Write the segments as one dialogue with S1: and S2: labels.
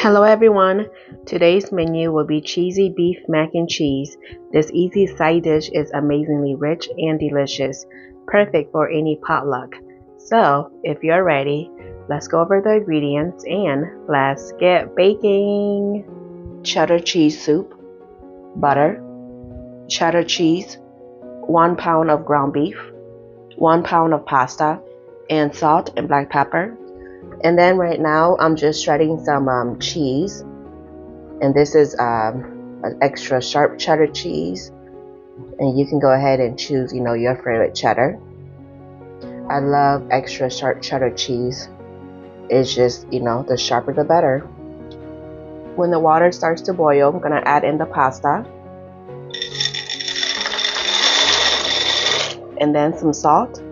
S1: Hello everyone, today's menu will be cheesy beef mac and cheese. This easy side dish is amazingly rich and delicious, perfect for any potluck. So if you're ready, let's go over the ingredients and let's get baking. Cheddar cheese soup, butter, cheddar cheese, 1 pound of ground beef, 1 pound of pasta, and salt and black pepper. And then right now I'm just shredding some cheese, and this is an extra sharp cheddar cheese, and you can go ahead and choose your favorite cheddar. I love extra sharp cheddar cheese. It's just the sharper the better. When the water starts to boil, I'm gonna add in the pasta and then some salt.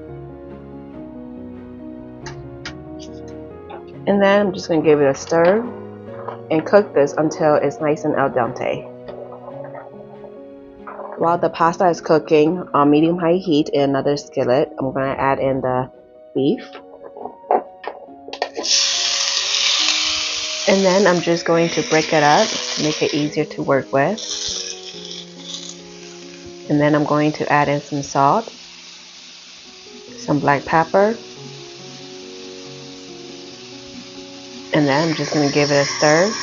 S1: And then I'm just going to give it a stir and cook this until it's nice and al dente. While the pasta is cooking on medium-high heat in another skillet, I'm going to add in the beef. And then I'm just going to break it up to make it easier to work with. And then I'm going to add in some salt, some black pepper, and then I'm just going to give it a stir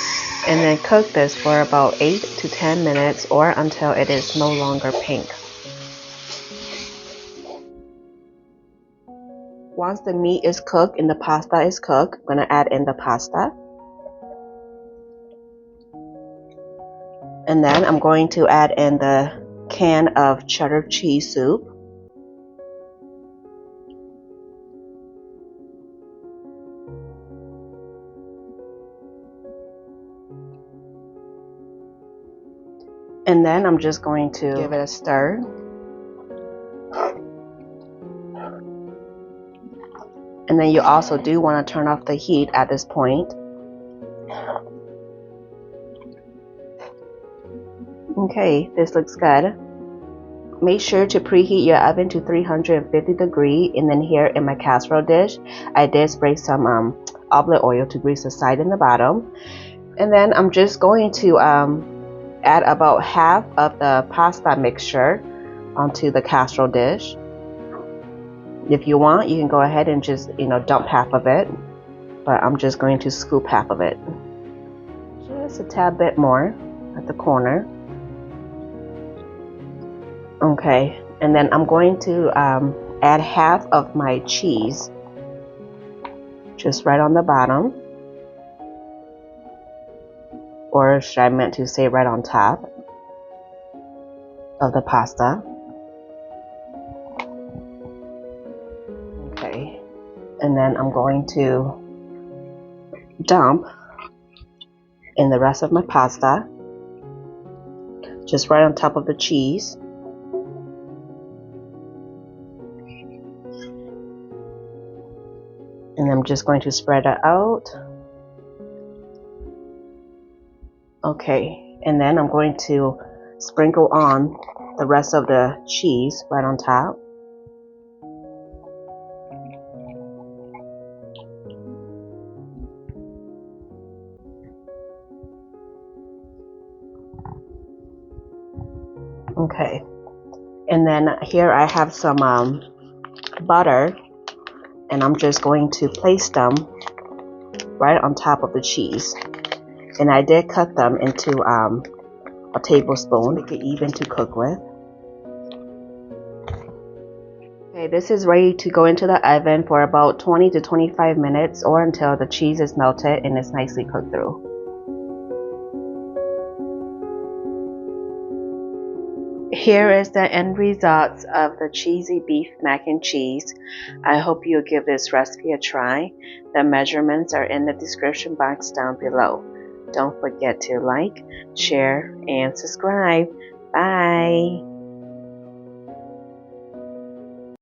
S1: and then cook this for about 8 to 10 minutes or until it is no longer pink. Once the meat is cooked and the pasta is cooked, I'm going to add in the pasta. And then I'm going to add in the can of cheddar cheese soup. And then I'm just going to give it a stir. And then you also do want to turn off the heat at this point. Okay, this looks good. Make sure to preheat your oven to 350 degrees. And then here in my casserole dish, I did spray some olive oil to grease the side and the bottom. And then I'm just going to add about half of the pasta mixture onto the casserole dish. If you want, you can go ahead and just dump half of it, but I'm just going to scoop half of it, just a tad bit more at the corner. Okay, and then I'm going to add half of my cheese just right on the bottom, or should I meant to say right on top of the pasta. Okay, and then I'm going to dump in the rest of my pasta just right on top of the cheese. And I'm just going to spread it out. Okay, and then I'm going to sprinkle on the rest of the cheese right on top. Okay, and then here I have some butter, and I'm just going to place them right on top of the cheese. And I did cut them into a tablespoon, make it even to cook with. Okay, this is ready to go into the oven for about 20 to 25 minutes or until the cheese is melted and it's nicely cooked through. Here is the end results of the cheesy beef mac and cheese. I hope you'll give this recipe a try. The measurements are in the description box down below. Don't forget to like, share, and subscribe. Bye!